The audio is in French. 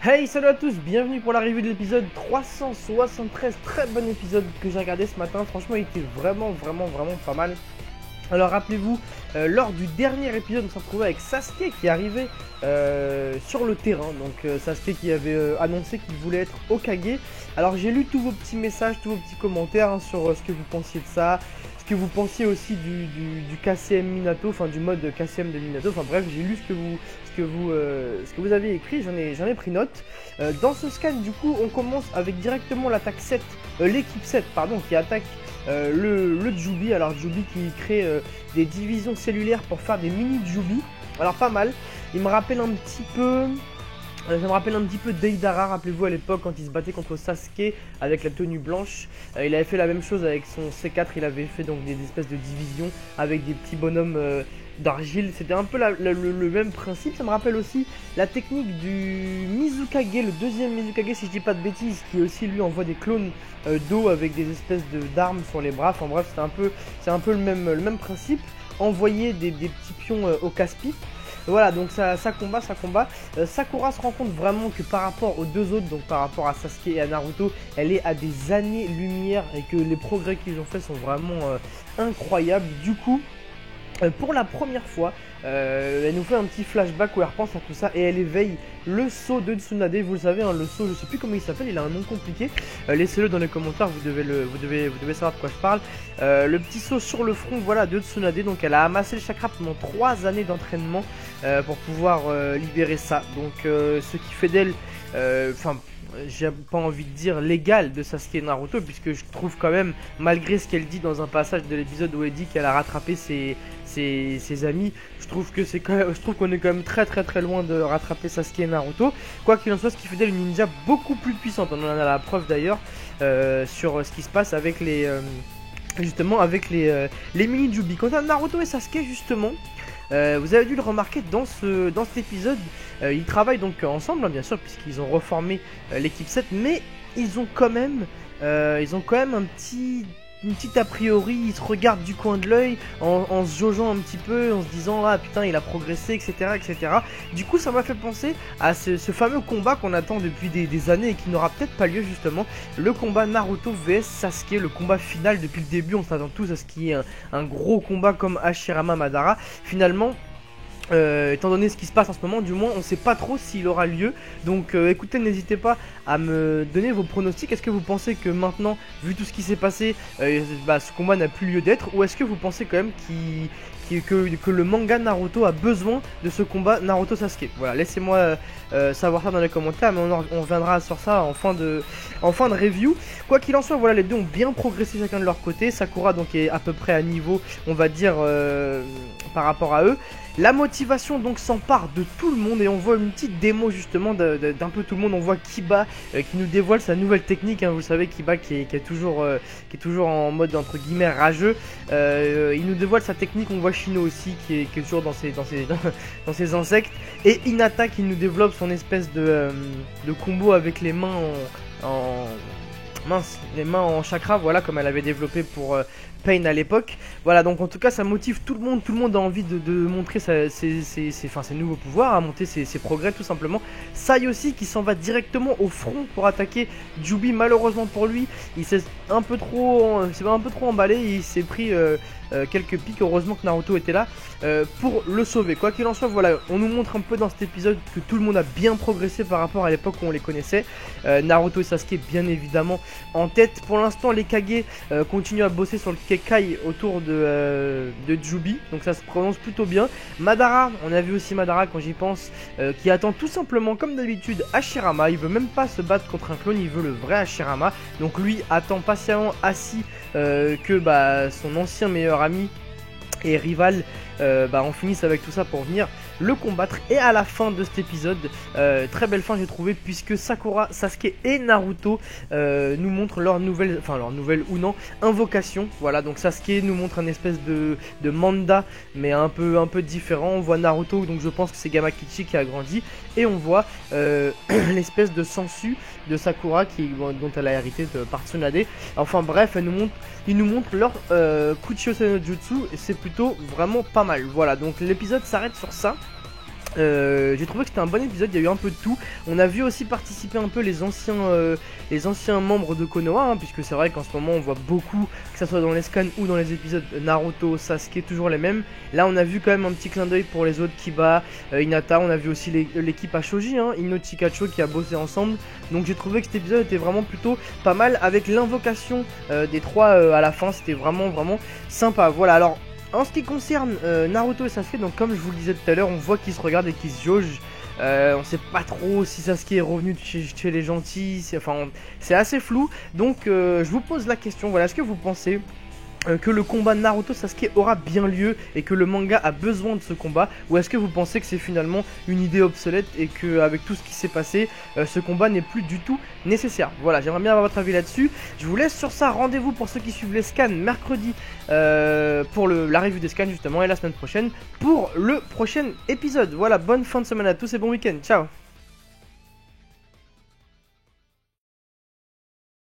Hey, salut à tous, bienvenue pour la review de l'épisode 373, très bon épisode que j'ai regardé ce matin, franchement il était vraiment pas mal. Alors rappelez-vous, lors du dernier épisode on s'est retrouvé avec Sasuke qui arrivait sur le terrain, donc Sasuke qui avait annoncé qu'il voulait être Hokage. Alors j'ai lu tous vos petits messages, tous vos petits commentaires hein, sur ce que vous pensiez de ça, ce que vous pensiez aussi du KCM Minato, enfin du mode KCM de Minato, enfin bref j'ai lu ce que vous avez écrit, j'en ai pris note. Dans ce scan du coup on commence avec directement l'attaque 7, l'équipe 7 pardon, qui attaque le Jubi. Alors Jubi qui crée des divisions cellulaires pour faire des mini Jubi. Alors pas mal, il me rappelle un petit peu... Ça me rappelle un petit peu Deidara, rappelez-vous à l'époque quand il se battait contre Sasuke avec la tenue blanche. Il avait fait la même chose avec son C4, il avait fait donc des espèces de divisions avec des petits bonhommes d'argile. C'était un peu le même principe. Ça me rappelle aussi la technique du Mizukage, le deuxième Mizukage si je dis pas de bêtises, qui aussi lui envoie des clones d'eau avec des espèces d'armes sur les bras. Enfin bref, c'est un peu le même principe. Envoyer des petits pions au casse-pipe. Voilà, donc ça combat. Sakura se rend compte vraiment que par rapport aux deux autres, donc par rapport à Sasuke et à Naruto, elle est à des années-lumière et que les progrès qu'ils ont fait sont vraiment incroyables. Du coup, pour la première fois, elle nous fait un petit flashback où elle repense à tout ça et elle éveille le sceau de Tsunade. Vous le savez, hein, le sceau, je sais plus comment il s'appelle, il a un nom compliqué. Laissez-le dans les commentaires, vous devez savoir de quoi je parle. Le petit sceau sur le front, voilà, de Tsunade. Donc elle a amassé le chakra pendant 3 années d'entraînement pour pouvoir libérer ça. Donc ce qui fait d'elle, j'ai pas envie de dire l'égal de Sasuke et Naruto, puisque je trouve quand même, malgré ce qu'elle dit dans un passage de l'épisode où elle dit qu'elle a rattrapé ses amis, je trouve qu'on est quand même très loin de rattraper Sasuke et Naruto. Quoi qu'il en soit, ce qui fait d'elle une ninja beaucoup plus puissante. On en a la preuve d'ailleurs sur ce qui se passe avec justement avec les mini Jubi. Quant à Naruto et Sasuke justement, vous avez dû le remarquer dans cet épisode, ils travaillent donc ensemble, hein, bien sûr, puisqu'ils ont reformé l'équipe 7, mais ils ont quand même une petite a priori, ils se regardent du coin de l'œil en se jaugeant un petit peu, en se disant ah putain il a progressé, etc. Du coup ça m'a fait penser à ce fameux combat qu'on attend depuis des années et qui n'aura peut-être pas lieu justement, le combat Naruto vs Sasuke, le combat final. Depuis le début on s'attend tous à ce qu'il y ait un gros combat comme Hashirama Madara. Finalement, étant donné ce qui se passe en ce moment, du moins on sait pas trop s'il aura lieu. Donc écoutez, n'hésitez pas à me donner vos pronostics. Est-ce que vous pensez que maintenant, vu tout ce qui s'est passé, ce combat n'a plus lieu d'être, ou est-ce que vous pensez quand même que le manga Naruto a besoin de ce combat Naruto Sasuke? Voilà, laissez-moi savoir ça dans les commentaires, mais on reviendra sur ça en fin de review. Quoi qu'il en soit, voilà, les deux ont bien progressé chacun de leur côté. Sakura donc est à peu près à niveau, on va dire, par rapport à eux. La motivation donc s'empare de tout le monde et on voit une petite démo justement d'un peu tout le monde. On voit Kiba qui nous dévoile sa nouvelle technique, hein. Vous savez, Kiba qui est toujours en mode entre guillemets rageux. Il nous dévoile sa technique. On voit Shino aussi qui est toujours dans ses insectes. Et Hinata qui nous développe son espèce de combo avec les mains les mains en chakra, voilà, comme elle avait développé pour Pain à l'époque. Voilà, donc en tout cas ça motive tout le monde a envie de montrer ses nouveaux pouvoirs, à monter ses progrès tout simplement. Sai aussi qui s'en va directement au front pour attaquer Jubi. Malheureusement pour lui, il s'est un peu trop emballé, il s'est pris quelques pics. Heureusement que Naruto était là pour le sauver. Quoi qu'il en soit, voilà, on nous montre un peu dans cet épisode que tout le monde a bien progressé par rapport à l'époque où on les connaissait. Naruto et Sasuke bien évidemment en tête. Pour l'instant les Kage continuent à bosser sur le Kekai autour de Jubi, donc ça se prononce plutôt bien. Madara, on a vu aussi Madara quand j'y pense, qui attend tout simplement comme d'habitude Hashirama. Il veut même pas se battre contre un clone, il veut le vrai Hashirama. Donc lui attend patiemment assis que son ancien meilleur ami et rival on finisse avec tout ça pour venir le combattre. Et à la fin de cet épisode, très belle fin j'ai trouvé, puisque Sakura, Sasuke et Naruto nous montrent leur nouvelle ou non invocation. Voilà, donc Sasuke nous montre un espèce de manda mais un peu différent. On voit Naruto, donc je pense que c'est Gamakichi qui a grandi, et on voit l'espèce de sensu de Sakura dont elle a hérité par Tsunade. Enfin bref, ils nous montrent leur Kuchiyose no Jutsu et c'est plutôt vraiment pas mal. Voilà, donc l'épisode s'arrête sur ça. J'ai trouvé que c'était un bon épisode, il y a eu un peu de tout. On a vu aussi participer un peu les anciens membres de Konoha, hein, puisque c'est vrai qu'en ce moment on voit beaucoup, que ce soit dans les scans ou dans les épisodes, Naruto, Sasuke, toujours les mêmes. Là on a vu quand même un petit clin d'œil pour les autres, Kiba, Hinata. On a vu aussi l'équipe Ashoji, hein, Ino Chikacho qui a bossé ensemble. Donc j'ai trouvé que cet épisode était vraiment plutôt pas mal, avec l'invocation des trois à la fin. C'était vraiment sympa. Voilà, alors en ce qui concerne Naruto et Sasuke, donc comme je vous le disais tout à l'heure, on voit qu'ils se regardent et qu'ils se jaugent. On sait pas trop si Sasuke est revenu chez les gentils, c'est assez flou. Donc je vous pose la question, voilà, est-ce que vous pensez que le combat Naruto Sasuke aura bien lieu et que le manga a besoin de ce combat, ou est-ce que vous pensez que c'est finalement une idée obsolète et qu'avec tout ce qui s'est passé, ce combat n'est plus du tout nécessaire? Voilà, j'aimerais bien avoir votre avis là-dessus. Je vous laisse sur ça, rendez-vous pour ceux qui suivent les scans mercredi pour la review des scans justement, et la semaine prochaine pour le prochain épisode. Voilà, bonne fin de semaine à tous et bon week-end, ciao.